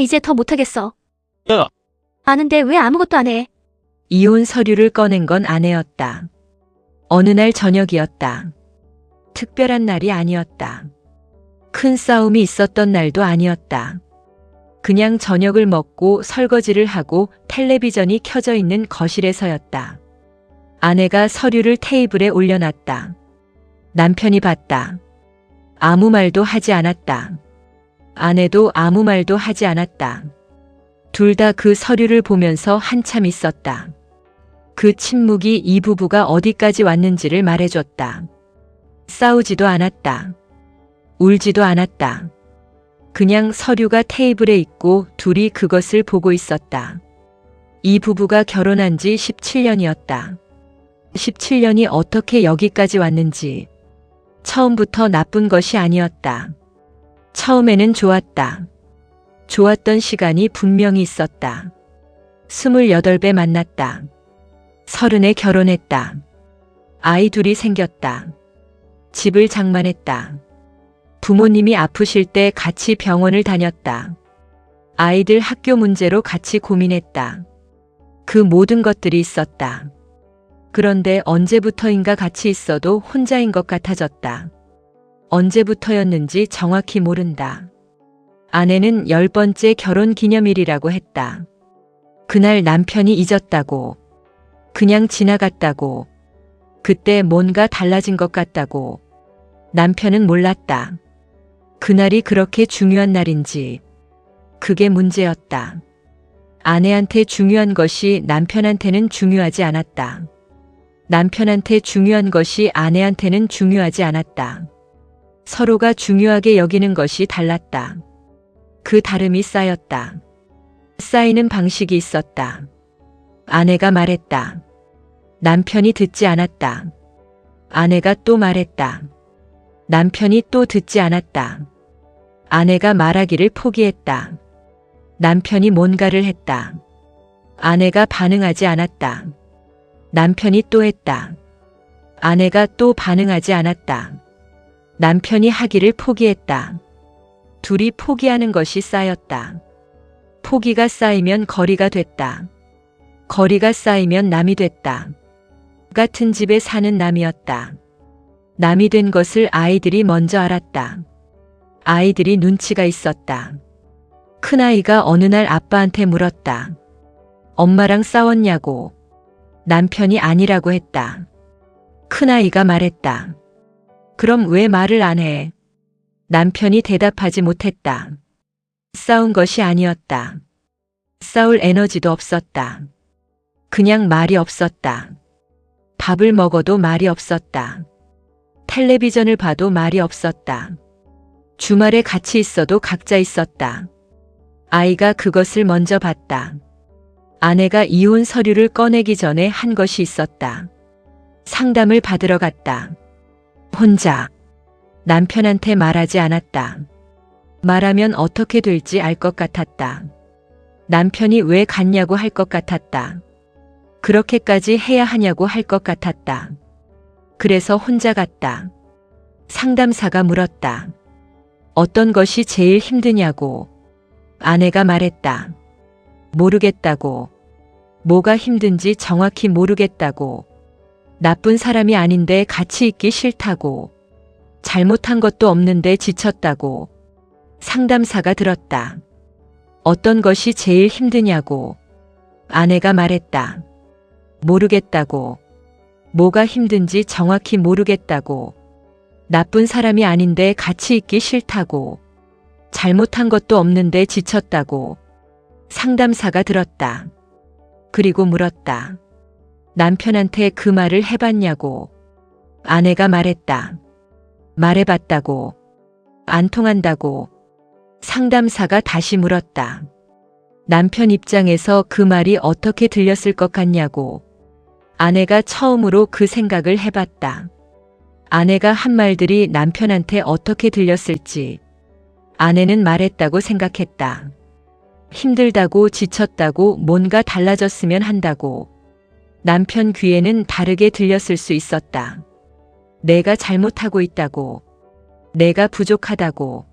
이제 더 못하겠어. 야, 아는데 왜 아무것도 안 해? 이혼 서류를 꺼낸 건 아내였다. 어느 날 저녁이었다. 특별한 날이 아니었다. 큰 싸움이 있었던 날도 아니었다. 그냥 저녁을 먹고 설거지를 하고 텔레비전이 켜져 있는 거실에서였다. 아내가 서류를 테이블에 올려놨다. 남편이 봤다. 아무 말도 하지 않았다. 아내도 아무 말도 하지 않았다. 둘 다 그 서류를 보면서 한참 있었다. 그 침묵이 이 부부가 어디까지 왔는지를 말해줬다. 싸우지도 않았다. 울지도 않았다. 그냥 서류가 테이블에 있고 둘이 그것을 보고 있었다. 이 부부가 결혼한 지 17년이었다. 17년이 어떻게 여기까지 왔는지. 처음부터 나쁜 것이 아니었다. 처음에는 좋았다. 좋았던 시간이 분명히 있었다. 28배 만났다. 30에 결혼했다. 아이 둘이 생겼다. 집을 장만했다. 부모님이 아프실 때 같이 병원을 다녔다. 아이들 학교 문제로 같이 고민했다. 그 모든 것들이 있었다. 그런데 언제부터인가 같이 있어도 혼자인 것 같아졌다. 언제부터였는지 정확히 모른다. 아내는 10번째 결혼 기념일이라고 했다. 그날 남편이 잊었다고. 그냥 지나갔다고. 그때 뭔가 달라진 것 같다고. 남편은 몰랐다. 그날이 그렇게 중요한 날인지. 그게 문제였다. 아내한테 중요한 것이 남편한테는 중요하지 않았다. 남편한테 중요한 것이 아내한테는 중요하지 않았다. 서로가 중요하게 여기는 것이 달랐다. 그 다름이 쌓였다. 쌓이는 방식이 있었다. 아내가 말했다. 남편이 듣지 않았다. 아내가 또 말했다. 남편이 또 듣지 않았다. 아내가 말하기를 포기했다. 남편이 뭔가를 했다. 아내가 반응하지 않았다. 남편이 또 했다. 아내가 또 반응하지 않았다. 남편이 하기를 포기했다. 둘이 포기하는 것이 쌓였다. 포기가 쌓이면 거리가 됐다. 거리가 쌓이면 남이 됐다. 같은 집에 사는 남이었다. 남이 된 것을 아이들이 먼저 알았다. 아이들이 눈치가 있었다. 큰아이가 어느 날 아빠한테 물었다. 엄마랑 싸웠냐고. 남편이 아니라고 했다. 큰아이가 말했다. 그럼 왜 말을 안 해? 남편이 대답하지 못했다. 싸운 것이 아니었다. 싸울 에너지도 없었다. 그냥 말이 없었다. 밥을 먹어도 말이 없었다. 텔레비전을 봐도 말이 없었다. 주말에 같이 있어도 각자 있었다. 아이가 그것을 먼저 봤다. 아내가 이혼 서류를 꺼내기 전에 한 것이 있었다. 상담을 받으러 갔다. 혼자. 남편한테 말하지 않았다. 말하면 어떻게 될지 알 것 같았다. 남편이 왜 갔냐고 할 것 같았다. 그렇게까지 해야 하냐고 할 것 같았다. 그래서 혼자 갔다. 상담사가 물었다. 어떤 것이 제일 힘드냐고. 아내가 말했다. 모르겠다고. 뭐가 힘든지 정확히 모르겠다고. 나쁜 사람이 아닌데 같이 있기 싫다고. 잘못한 것도 없는데 지쳤다고. 상담사가 들었다. 어떤 것이 제일 힘드냐고. 아내가 말했다. 모르겠다고. 뭐가 힘든지 정확히 모르겠다고. 나쁜 사람이 아닌데 같이 있기 싫다고. 잘못한 것도 없는데 지쳤다고. 상담사가 들었다. 그리고 물었다. 남편한테 그 말을 해봤냐고. 아내가 말했다. 말해봤다고. 안 통한다고. 상담사가 다시 물었다. 남편 입장에서 그 말이 어떻게 들렸을 것 같냐고. 아내가 처음으로 그 생각을 해봤다. 아내가 한 말들이 남편한테 어떻게 들렸을지. 아내는 말했다고 생각했다. 힘들다고, 지쳤다고, 뭔가 달라졌으면 한다고. 남편 귀에는 다르게 들렸을 수 있었다. 내가 잘못하고 있다고. 내가 부족하다고.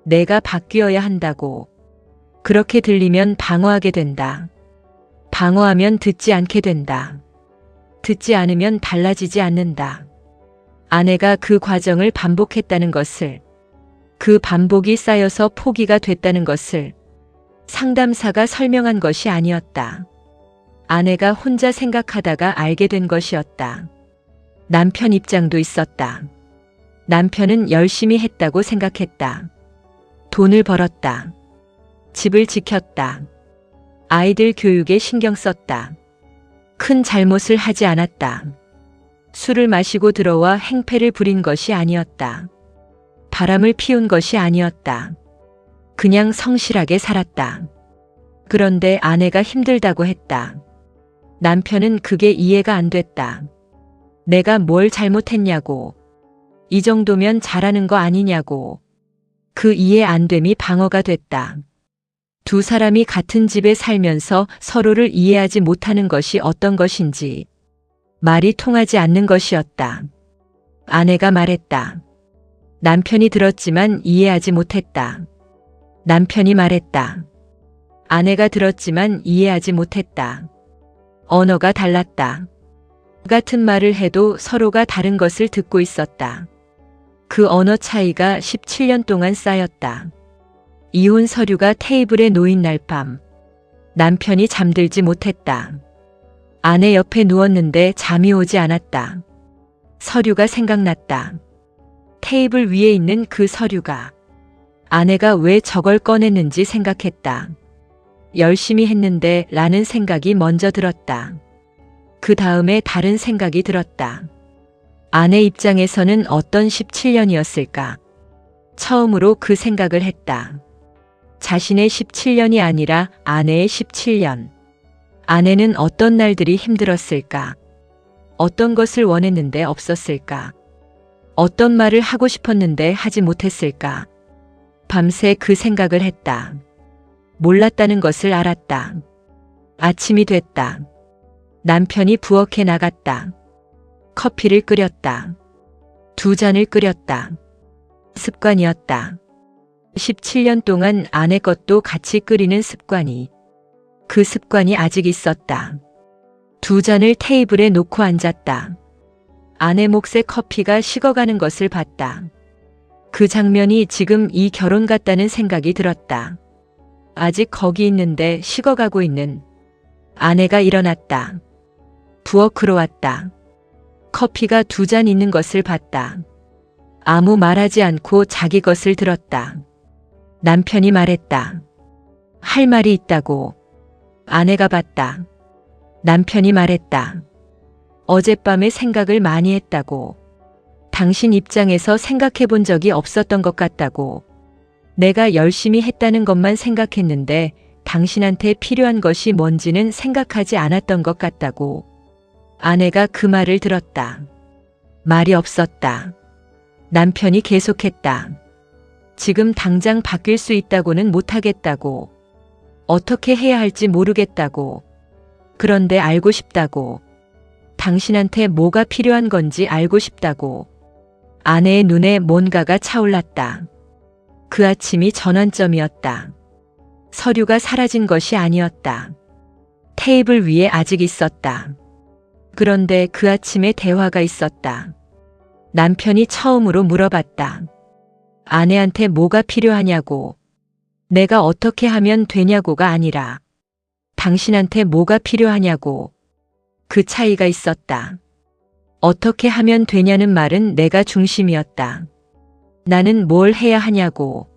내가 바뀌어야 한다고. 그렇게 들리면 방어하게 된다. 방어하면 듣지 않게 된다. 듣지 않으면 달라지지 않는다. 아내가 그 과정을 반복했다는 것을, 그 반복이 쌓여서 포기가 됐다는 것을 상담사가 설명한 것이 아니었다. 아내가 혼자 생각하다가 알게 된 것이었다. 남편 입장도 있었다. 남편은 열심히 했다고 생각했다. 돈을 벌었다. 집을 지켰다. 아이들 교육에 신경 썼다. 큰 잘못을 하지 않았다. 술을 마시고 들어와 행패를 부린 것이 아니었다. 바람을 피운 것이 아니었다. 그냥 성실하게 살았다. 그런데 아내가 힘들다고 했다. 남편은 그게 이해가 안 됐다. 내가 뭘 잘못했냐고. 이 정도면 잘하는 거 아니냐고. 그 이해 안 됨이 방어가 됐다. 두 사람이 같은 집에 살면서 서로를 이해하지 못하는 것이 어떤 것인지, 말이 통하지 않는 것이었다. 아내가 말했다. 남편이 들었지만 이해하지 못했다. 남편이 말했다. 아내가 들었지만 이해하지 못했다. 언어가 달랐다. 같은 말을 해도 서로가 다른 것을 듣고 있었다. 그 언어 차이가 17년 동안 쌓였다. 이혼 서류가 테이블에 놓인 날 밤, 남편이 잠들지 못했다. 아내 옆에 누웠는데 잠이 오지 않았다. 서류가 생각났다. 테이블 위에 있는 그 서류가. 아내가 왜 저걸 꺼냈는지 생각했다. 열심히 했는데 라는 생각이 먼저 들었다. 그 다음에 다른 생각이 들었다. 아내 입장에서는 어떤 17년이었을까? 처음으로 그 생각을 했다. 자신의 17년이 아니라 아내의 17년. 아내는 어떤 날들이 힘들었을까? 어떤 것을 원했는데 없었을까? 어떤 말을 하고 싶었는데 하지 못했을까? 밤새 그 생각을 했다. 몰랐다는 것을 알았다. 아침이 됐다. 남편이 부엌에 나갔다. 커피를 끓였다. 2잔을 끓였다. 습관이었다. 17년 동안 아내 것도 같이 끓이는 습관이, 그 습관이 아직 있었다. 2잔을 테이블에 놓고 앉았다. 아내 몫의 커피가 식어가는 것을 봤다. 그 장면이 지금 이 결혼 같다는 생각이 들었다. 아직 거기 있는데 식어가고 있는. 아내가 일어났다. 부엌으로 왔다. 커피가 2잔 있는 것을 봤다. 아무 말하지 않고 자기 것을 들었다. 남편이 말했다. 할 말이 있다고. 아내가 봤다. 남편이 말했다. 어젯밤에 생각을 많이 했다고. 당신 입장에서 생각해 본 적이 없었던 것 같다고. 내가 열심히 했다는 것만 생각했는데 당신한테 필요한 것이 뭔지는 생각하지 않았던 것 같다고. 아내가 그 말을 들었다. 말이 없었다. 남편이 계속했다. 지금 당장 바뀔 수 있다고는 못하겠다고. 어떻게 해야 할지 모르겠다고. 그런데 알고 싶다고. 당신한테 뭐가 필요한 건지 알고 싶다고. 아내의 눈에 뭔가가 차올랐다. 그 아침이 전환점이었다. 서류가 사라진 것이 아니었다. 테이블 위에 아직 있었다. 그런데 그 아침에 대화가 있었다. 남편이 처음으로 물어봤다. 아내한테 뭐가 필요하냐고. 내가 어떻게 하면 되냐고가 아니라 당신한테 뭐가 필요하냐고. 그 차이가 있었다. 어떻게 하면 되냐는 말은 내가 중심이었다. 나는 뭘 해야 하냐고.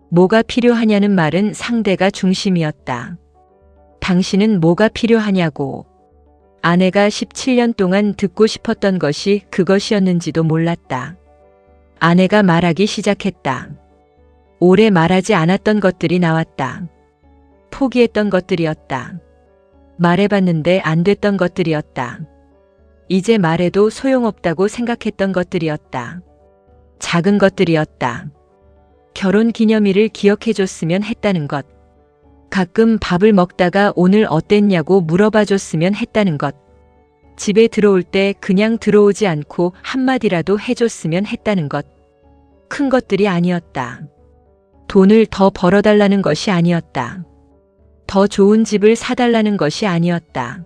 뭐가 필요하냐는 말은 상대가 중심이었다. 당신은 뭐가 필요하냐고. 아내가 17년 동안 듣고 싶었던 것이 그것이었는지도 몰랐다. 아내가 말하기 시작했다. 오래 말하지 않았던 것들이 나왔다. 포기했던 것들이었다. 말해봤는데 안 됐던 것들이었다. 이제 말해도 소용없다고 생각했던 것들이었다. 작은 것들이었다. 결혼 기념일을 기억해줬으면 했다는 것. 가끔 밥을 먹다가 오늘 어땠냐고 물어봐줬으면 했다는 것. 집에 들어올 때 그냥 들어오지 않고 한마디라도 해줬으면 했다는 것. 큰 것들이 아니었다. 돈을 더 벌어달라는 것이 아니었다. 더 좋은 집을 사달라는 것이 아니었다.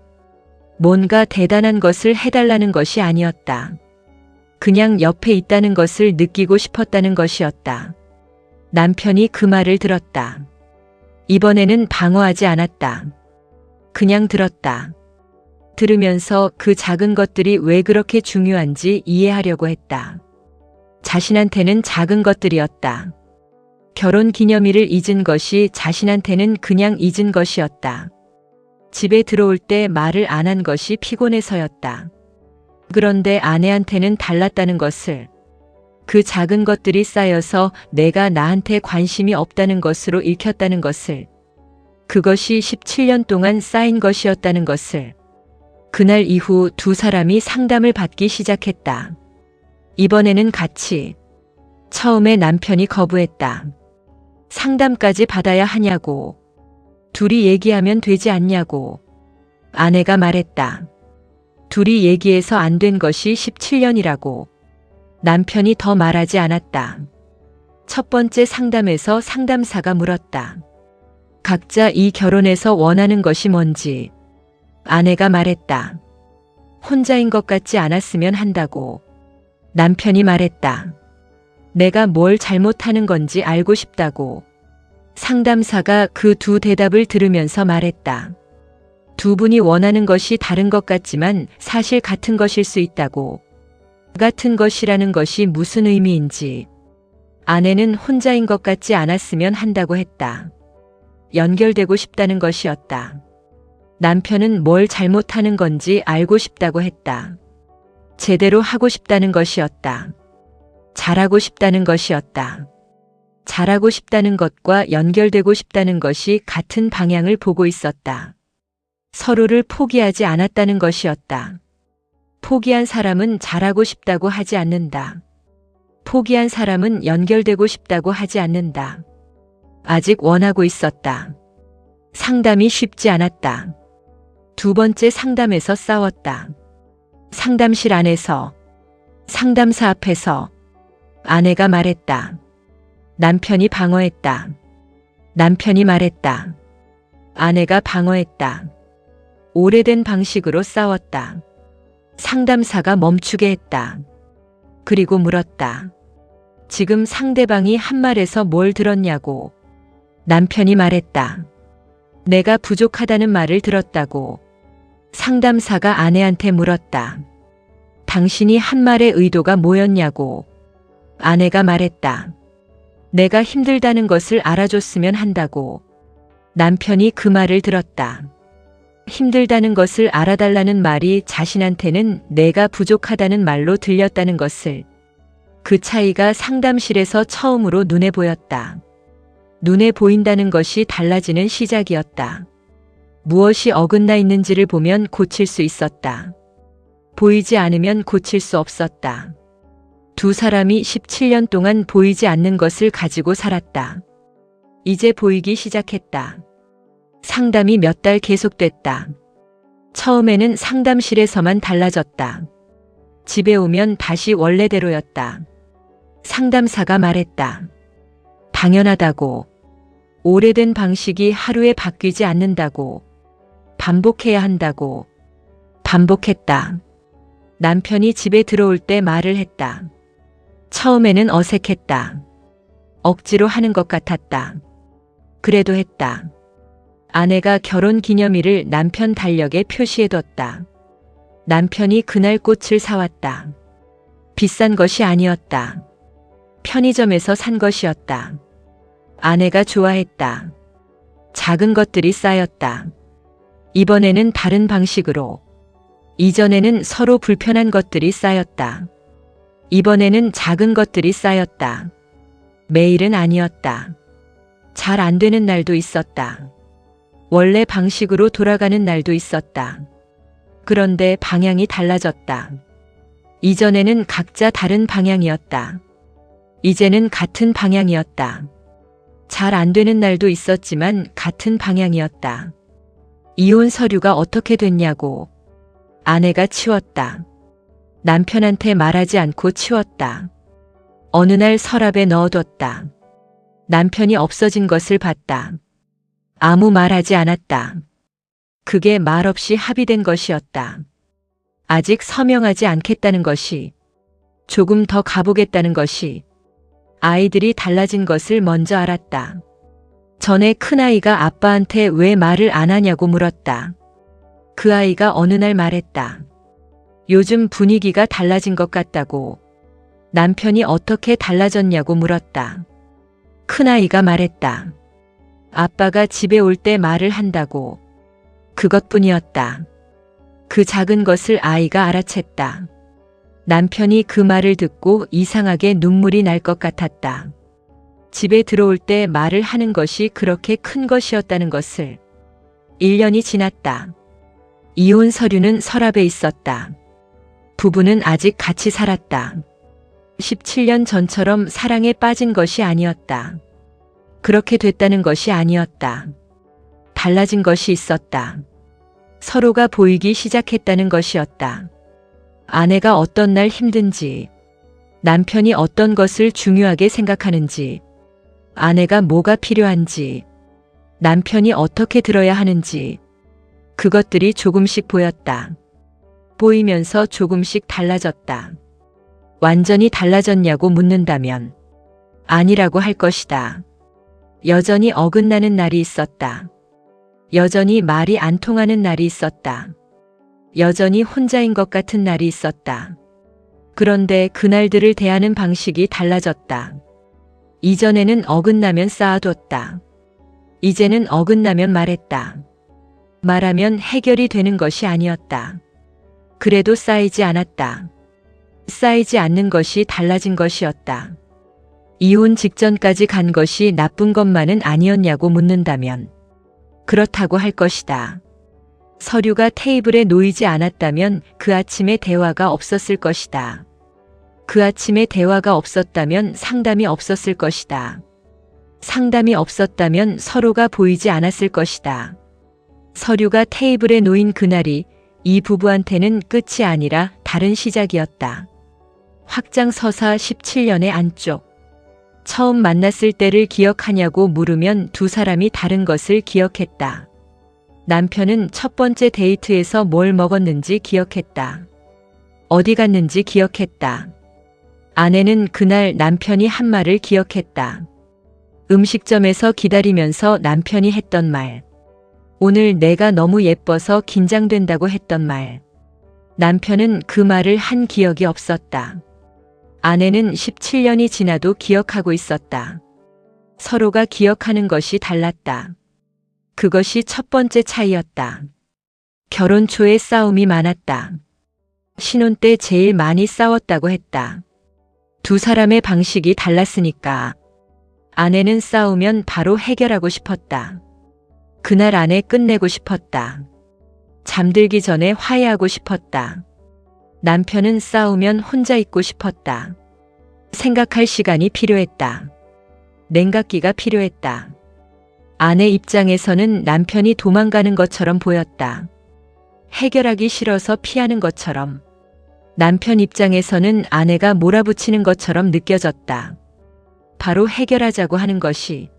뭔가 대단한 것을 해달라는 것이 아니었다. 그냥 옆에 있다는 것을 느끼고 싶었다는 것이었다. 남편이 그 말을 들었다. 이번에는 방어하지 않았다. 그냥 들었다. 들으면서 그 작은 것들이 왜 그렇게 중요한지 이해하려고 했다. 자신한테는 작은 것들이었다. 결혼 기념일을 잊은 것이 자신한테는 그냥 잊은 것이었다. 집에 들어올 때 말을 안 한 것이 피곤해서였다. 그런데 아내한테는 달랐다는 것을, 그 작은 것들이 쌓여서 내가 나한테 관심이 없다는 것으로 읽혔다는 것을, 그것이 17년 동안 쌓인 것이었다는 것을. 그날 이후 두 사람이 상담을 받기 시작했다. 이번에는 같이. 처음에 남편이 거부했다. 상담까지 받아야 하냐고. 둘이 얘기하면 되지 않냐고. 아내가 말했다. 둘이 얘기해서 안 된 것이 17년이라고. 남편이 더 말하지 않았다. 첫 번째 상담에서 상담사가 물었다. 각자 이 결혼에서 원하는 것이 뭔지. 아내가 말했다. 혼자인 것 같지 않았으면 한다고. 남편이 말했다. 내가 뭘 잘못하는 건지 알고 싶다고. 상담사가 그 두 대답을 들으면서 말했다. 두 분이 원하는 것이 다른 것 같지만 사실 같은 것일 수 있다고. 같은 것이라는 것이 무슨 의미인지. 아내는 혼자인 것 같지 않았으면 한다고 했다. 연결되고 싶다는 것이었다. 남편은 뭘 잘못하는 건지 알고 싶다고 했다. 제대로 하고 싶다는 것이었다. 잘하고 싶다는 것이었다. 잘하고 싶다는 것과 연결되고 싶다는 것이 같은 방향을 보고 있었다. 서로를 포기하지 않았다는 것이었다. 포기한 사람은 잘하고 싶다고 하지 않는다. 포기한 사람은 연결되고 싶다고 하지 않는다. 아직 원하고 있었다. 상담이 쉽지 않았다. 두 번째 상담에서 싸웠다. 상담실 안에서, 상담사 앞에서. 아내가 말했다. 남편이 방어했다. 남편이 말했다. 아내가 방어했다. 오래된 방식으로 싸웠다. 상담사가 멈추게 했다. 그리고 물었다. 지금 상대방이 한 말에서 뭘 들었냐고. 남편이 말했다. 내가 부족하다는 말을 들었다고. 상담사가 아내한테 물었다. 당신이 한 말의 의도가 뭐였냐고. 아내가 말했다. 내가 힘들다는 것을 알아줬으면 한다고. 남편이 그 말을 들었다. 힘들다는 것을 알아달라는 말이 자신한테는 내가 부족하다는 말로 들렸다는 것을. 그 차이가 상담실에서 처음으로 눈에 보였다. 눈에 보인다는 것이 달라지는 시작이었다. 무엇이 어긋나 있는지를 보면 고칠 수 있었다. 보이지 않으면 고칠 수 없었다. 두 사람이 17년 동안 보이지 않는 것을 가지고 살았다. 이제 보이기 시작했다. 상담이 몇 달 계속됐다. 처음에는 상담실에서만 달라졌다. 집에 오면 다시 원래대로였다. 상담사가 말했다. 당연하다고. 오래된 방식이 하루에 바뀌지 않는다고. 반복해야 한다고. 반복했다. 남편이 집에 들어올 때 말을 했다. 처음에는 어색했다. 억지로 하는 것 같았다. 그래도 했다. 아내가 결혼 기념일을 남편 달력에 표시해뒀다. 남편이 그날 꽃을 사왔다. 비싼 것이 아니었다. 편의점에서 산 것이었다. 아내가 좋아했다. 작은 것들이 쌓였다. 이번에는 다른 방식으로. 이전에는 서로 불편한 것들이 쌓였다. 이번에는 작은 것들이 쌓였다. 매일은 아니었다. 잘 안 되는 날도 있었다. 원래 방식으로 돌아가는 날도 있었다. 그런데 방향이 달라졌다. 이전에는 각자 다른 방향이었다. 이제는 같은 방향이었다. 잘 안 되는 날도 있었지만 같은 방향이었다. 이혼 서류가 어떻게 됐냐고. 아내가 치웠다. 남편한테 말하지 않고 치웠다. 어느 날 서랍에 넣어뒀다. 남편이 없어진 것을 봤다. 아무 말하지 않았다. 그게 말없이 합의된 것이었다. 아직 서명하지 않겠다는 것이, 조금 더 가보겠다는 것이, 아이들이 달라진 것을 먼저 알았다. 전에 큰아이가 아빠한테 왜 말을 안 하냐고 물었다. 그 아이가 어느 날 말했다. 요즘 분위기가 달라진 것 같다고. 남편이 어떻게 달라졌냐고 물었다. 큰아이가 말했다. 아빠가 집에 올 때 말을 한다고. 그것뿐이었다. 그 작은 것을 아이가 알아챘다. 남편이 그 말을 듣고 이상하게 눈물이 날 것 같았다. 집에 들어올 때 말을 하는 것이 그렇게 큰 것이었다는 것을. 1년이 지났다. 이혼 서류는 서랍에 있었다. 부부는 아직 같이 살았다. 17년 전처럼 사랑에 빠진 것이 아니었다. 그렇게 됐다는 것이 아니었다. 달라진 것이 있었다. 서로가 보이기 시작했다는 것이었다. 아내가 어떤 날 힘든지, 남편이 어떤 것을 중요하게 생각하는지, 아내가 뭐가 필요한지, 남편이 어떻게 들어야 하는지, 그것들이 조금씩 보였다. 보이면서 조금씩 달라졌다. 완전히 달라졌냐고 묻는다면 아니라고 할 것이다. 여전히 어긋나는 날이 있었다. 여전히 말이 안 통하는 날이 있었다. 여전히 혼자인 것 같은 날이 있었다. 그런데 그날들을 대하는 방식이 달라졌다. 이전에는 어긋나면 쌓아뒀다. 이제는 어긋나면 말했다. 말하면 해결이 되는 것이 아니었다. 그래도 쌓이지 않았다. 쌓이지 않는 것이 달라진 것이었다. 이혼 직전까지 간 것이 나쁜 것만은 아니었냐고 묻는다면 그렇다고 할 것이다. 서류가 테이블에 놓이지 않았다면 그 아침에 대화가 없었을 것이다. 그 아침에 대화가 없었다면 상담이 없었을 것이다. 상담이 없었다면 서로가 보이지 않았을 것이다. 서류가 테이블에 놓인 그날이 이 부부한테는 끝이 아니라 다른 시작이었다. 확장서사 17년의 안쪽. 처음 만났을 때를 기억하냐고 물으면 두 사람이 다른 것을 기억했다. 남편은 첫 번째 데이트에서 뭘 먹었는지 기억했다. 어디 갔는지 기억했다. 아내는 그날 남편이 한 말을 기억했다. 음식점에서 기다리면서 남편이 했던 말. 오늘 내가 너무 예뻐서 긴장된다고 했던 말. 남편은 그 말을 한 기억이 없었다. 아내는 17년이 지나도 기억하고 있었다. 서로가 기억하는 것이 달랐다. 그것이 첫 번째 차이였다. 결혼 초에 싸움이 많았다. 신혼 때 제일 많이 싸웠다고 했다. 두 사람의 방식이 달랐으니까. 아내는 싸우면 바로 해결하고 싶었다. 그날 안에 끝내고 싶었다. 잠들기 전에 화해하고 싶었다. 남편은 싸우면 혼자 있고 싶었다. 생각할 시간이 필요했다. 냉각기가 필요했다. 아내 입장에서는 남편이 도망가는 것처럼 보였다. 해결하기 싫어서 피하는 것처럼. 남편 입장에서는 아내가 몰아붙이는 것처럼 느껴졌다. 바로 해결하자고 하는 것이.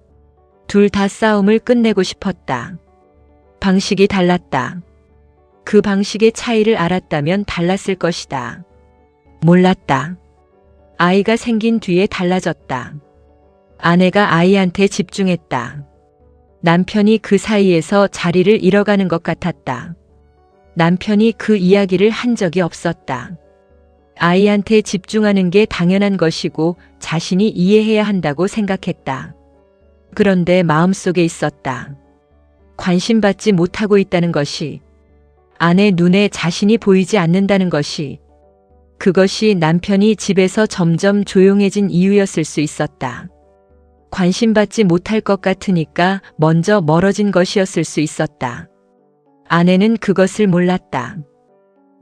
둘 다 싸움을 끝내고 싶었다. 방식이 달랐다. 그 방식의 차이를 알았다면 달랐을 것이다. 몰랐다. 아이가 생긴 뒤에 달라졌다. 아내가 아이한테 집중했다. 남편이 그 사이에서 자리를 잃어가는 것 같았다. 남편이 그 이야기를 한 적이 없었다. 아이한테 집중하는 게 당연한 것이고 자신이 이해해야 한다고 생각했다. 그런데 마음속에 있었다. 관심받지 못하고 있다는 것이, 아내 눈에 자신이 보이지 않는다는 것이, 그것이 남편이 집에서 점점 조용해진 이유였을 수 있었다. 관심받지 못할 것 같으니까 먼저 멀어진 것이었을 수 있었다. 아내는 그것을 몰랐다.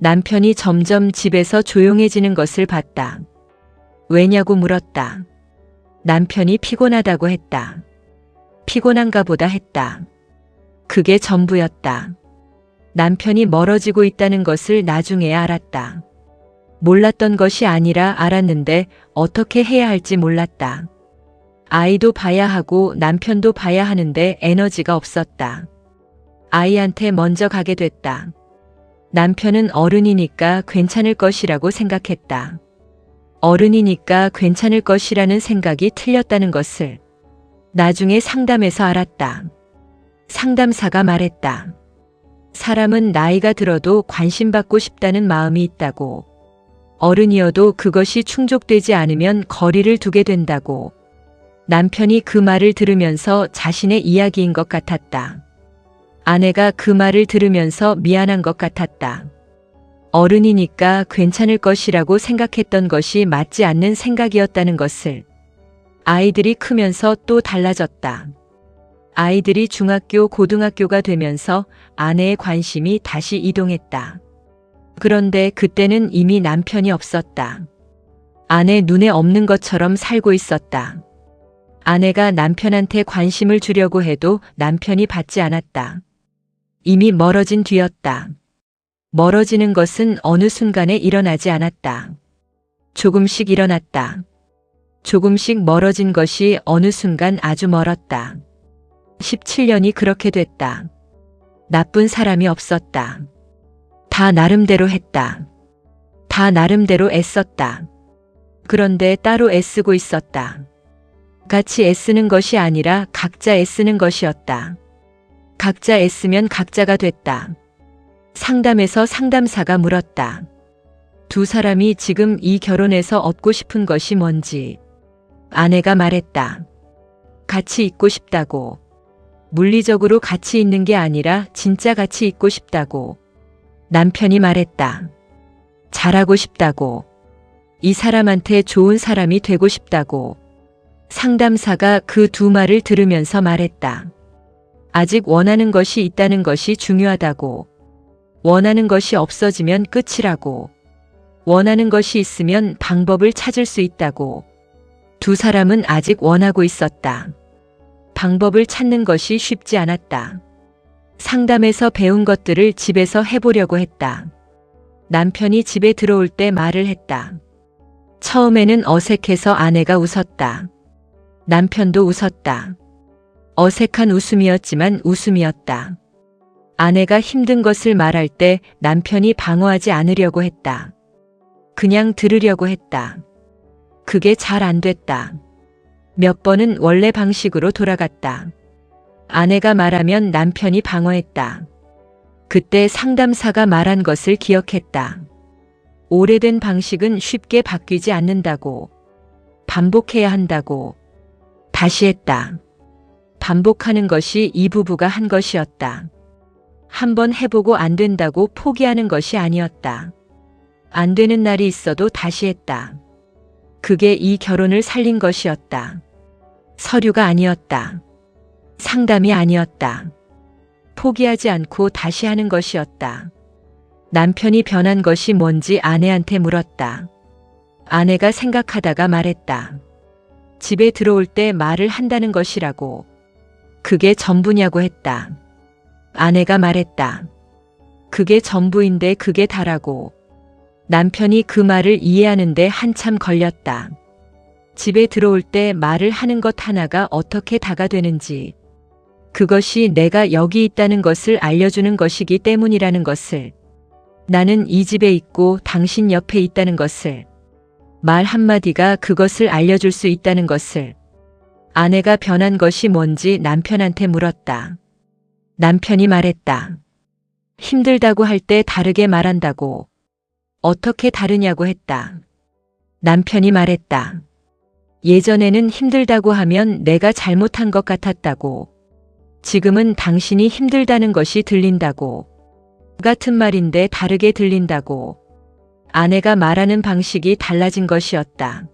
남편이 점점 집에서 조용해지는 것을 봤다. 왜냐고 물었다. 남편이 피곤하다고 했다. 피곤한가 보다 했다. 그게 전부였다. 남편이 멀어지고 있다는 것을 나중에야 알았다. 몰랐던 것이 아니라 알았는데 어떻게 해야 할지 몰랐다. 아이도 봐야 하고 남편도 봐야 하는데 에너지가 없었다. 아이한테 먼저 가게 됐다. 남편은 어른이니까 괜찮을 것이라고 생각했다. 어른이니까 괜찮을 것이라는 생각이 틀렸다는 것을 나중에 상담에서 알았다. 상담사가 말했다. 사람은 나이가 들어도 관심받고 싶다는 마음이 있다고. 어른이어도 그것이 충족되지 않으면 거리를 두게 된다고. 남편이 그 말을 들으면서 자신의 이야기인 것 같았다. 아내가 그 말을 들으면서 미안한 것 같았다. 어른이니까 괜찮을 것이라고 생각했던 것이 맞지 않는 생각이었다는 것을. 아이들이 크면서 또 달라졌다. 아이들이 중학교, 고등학교가 되면서 아내의 관심이 다시 이동했다. 그런데 그때는 이미 남편이 없었다. 아내 눈에 없는 것처럼 살고 있었다. 아내가 남편한테 관심을 주려고 해도 남편이 받지 않았다. 이미 멀어진 뒤였다. 멀어지는 것은 어느 순간에 일어나지 않았다. 조금씩 일어났다. 조금씩 멀어진 것이 어느 순간 아주 멀었다. 17년이 그렇게 됐다. 나쁜 사람이 없었다. 다 나름대로 했다. 다 나름대로 애썼다. 그런데 따로 애쓰고 있었다. 같이 애쓰는 것이 아니라 각자 애쓰는 것이었다. 각자 애쓰면 각자가 됐다. 상담에서 상담사가 물었다. 두 사람이 지금 이 결혼에서 얻고 싶은 것이 뭔지. 아내가 말했다. 같이 있고 싶다고. 물리적으로 같이 있는 게 아니라 진짜 같이 있고 싶다고. 남편이 말했다. 잘하고 싶다고. 이 사람한테 좋은 사람이 되고 싶다고. 상담사가 그 두 말을 들으면서 말했다. 아직 원하는 것이 있다는 것이 중요하다고. 원하는 것이 없어지면 끝이라고. 원하는 것이 있으면 방법을 찾을 수 있다고. 두 사람은 아직 원하고 있었다. 방법을 찾는 것이 쉽지 않았다. 상담에서 배운 것들을 집에서 해보려고 했다. 남편이 집에 들어올 때 말을 했다. 처음에는 어색해서 아내가 웃었다. 남편도 웃었다. 어색한 웃음이었지만 웃음이었다. 아내가 힘든 것을 말할 때 남편이 방어하지 않으려고 했다. 그냥 들으려고 했다. 그게 잘 안 됐다. 몇 번은 원래 방식으로 돌아갔다. 아내가 말하면 남편이 방어했다. 그때 상담사가 말한 것을 기억했다. 오래된 방식은 쉽게 바뀌지 않는다고. 반복해야 한다고. 다시 했다. 반복하는 것이 이 부부가 한 것이었다. 한번 해보고 안 된다고 포기하는 것이 아니었다. 안 되는 날이 있어도 다시 했다. 그게 이 결혼을 살린 것이었다. 서류가 아니었다. 상담이 아니었다. 포기하지 않고 다시 하는 것이었다. 남편이 변한 것이 뭔지 아내한테 물었다. 아내가 생각하다가 말했다. 집에 들어올 때 말을 한다는 것이라고. 그게 전부냐고 했다. 아내가 말했다. 그게 전부인데 그게 다라고. 남편이 그 말을 이해하는데 한참 걸렸다. 집에 들어올 때 말을 하는 것 하나가 어떻게 다가 되는지. 그것이 내가 여기 있다는 것을 알려주는 것이기 때문이라는 것을. 나는 이 집에 있고 당신 옆에 있다는 것을. 말 한마디가 그것을 알려줄 수 있다는 것을. 아내가 변한 것이 뭔지 남편한테 물었다. 남편이 말했다. 힘들다고 할 때 다르게 말한다고. 어떻게 다르냐고 했다. 남편이 말했다. 예전에는 힘들다고 하면 내가 잘못한 것 같았다고. 지금은 당신이 힘들다는 것이 들린다고. 같은 말인데 다르게 들린다고. 아내가 말하는 방식이 달라진 것이었다.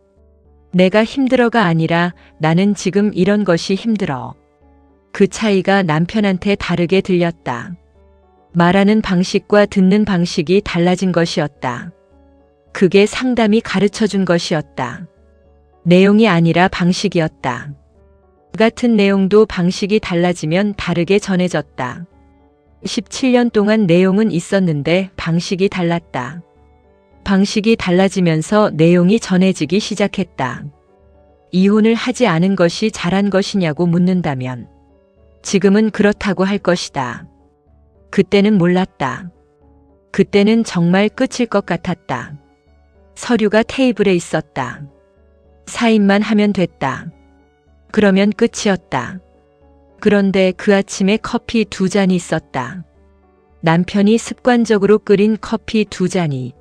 내가 힘들어가 아니라 나는 지금 이런 것이 힘들어. 그 차이가 남편한테 다르게 들렸다. 말하는 방식과 듣는 방식이 달라진 것이었다. 그게 상담이 가르쳐준 것이었다. 내용이 아니라 방식이었다. 같은 내용도 방식이 달라지면 다르게 전해졌다. 17년 동안 내용은 있었는데 방식이 달랐다. 방식이 달라지면서 내용이 전해지기 시작했다. 이혼을 하지 않은 것이 잘한 것이냐고 묻는다면 지금은 그렇다고 할 것이다. 그때는 몰랐다. 그때는 정말 끝일 것 같았다. 서류가 테이블에 있었다. 사인만 하면 됐다. 그러면 끝이었다. 그런데 그 아침에 커피 2잔이 있었다. 남편이 습관적으로 끓인 커피 2잔이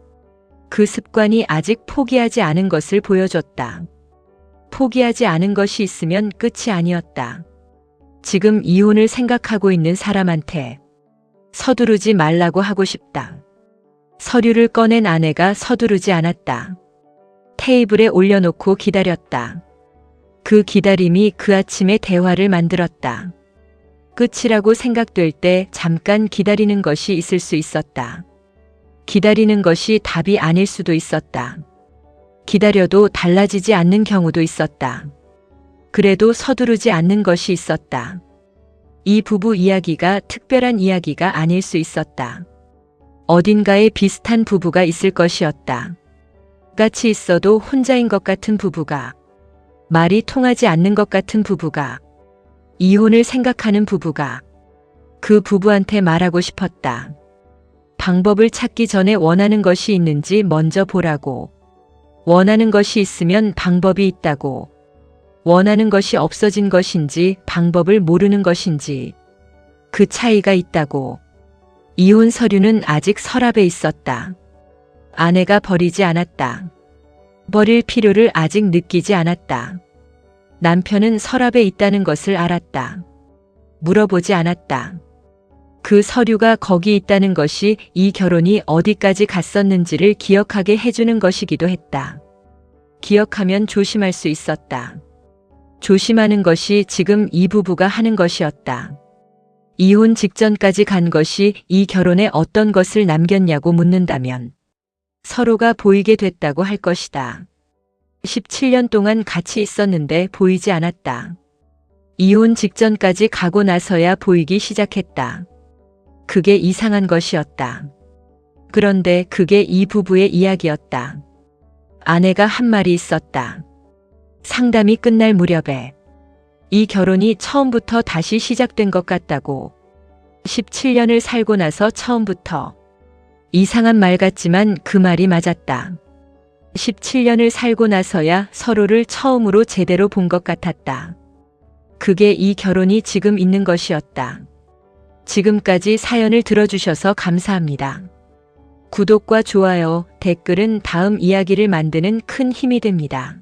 그 습관이 아직 포기하지 않은 것을 보여줬다. 포기하지 않은 것이 있으면 끝이 아니었다. 지금 이혼을 생각하고 있는 사람한테 서두르지 말라고 하고 싶다. 서류를 꺼낸 아내가 서두르지 않았다. 테이블에 올려놓고 기다렸다. 그 기다림이 그 아침의 대화를 만들었다. 끝이라고 생각될 때 잠깐 기다리는 것이 있을 수 있었다. 기다리는 것이 답이 아닐 수도 있었다. 기다려도 달라지지 않는 경우도 있었다. 그래도 서두르지 않는 것이 있었다. 이 부부 이야기가 특별한 이야기가 아닐 수 있었다. 어딘가에 비슷한 부부가 있을 것이었다. 같이 있어도 혼자인 것 같은 부부가, 말이 통하지 않는 것 같은 부부가, 이혼을 생각하는 부부가, 그 부부한테 말하고 싶었다. 방법을 찾기 전에 원하는 것이 있는지 먼저 보라고. 원하는 것이 있으면 방법이 있다고. 원하는 것이 없어진 것인지 방법을 모르는 것인지 그 차이가 있다고. 이혼 서류는 아직 서랍에 있었다. 아내가 버리지 않았다. 버릴 필요를 아직 느끼지 않았다. 남편은 서랍에 있다는 것을 알았다. 물어보지 않았다. 그 서류가 거기 있다는 것이 이 결혼이 어디까지 갔었는지를 기억하게 해주는 것이기도 했다. 기억하면 조심할 수 있었다. 조심하는 것이 지금 이 부부가 하는 것이었다. 이혼 직전까지 간 것이 이 결혼에 어떤 것을 남겼냐고 묻는다면 서로가 보이게 됐다고 할 것이다. 17년 동안 같이 있었는데 보이지 않았다. 이혼 직전까지 가고 나서야 보이기 시작했다. 그게 이상한 것이었다. 그런데 그게 이 부부의 이야기였다. 아내가 한 말이 있었다. 상담이 끝날 무렵에 이 결혼이 처음부터 다시 시작된 것 같다고. 17년을 살고 나서 처음부터. 이상한 말 같지만 그 말이 맞았다. 17년을 살고 나서야 서로를 처음으로 제대로 본 것 같았다. 그게 이 결혼이 지금 있는 것이었다. 지금까지 사연을 들어주셔서 감사합니다. 구독과 좋아요, 댓글은 다음 이야기를 만드는 큰 힘이 됩니다.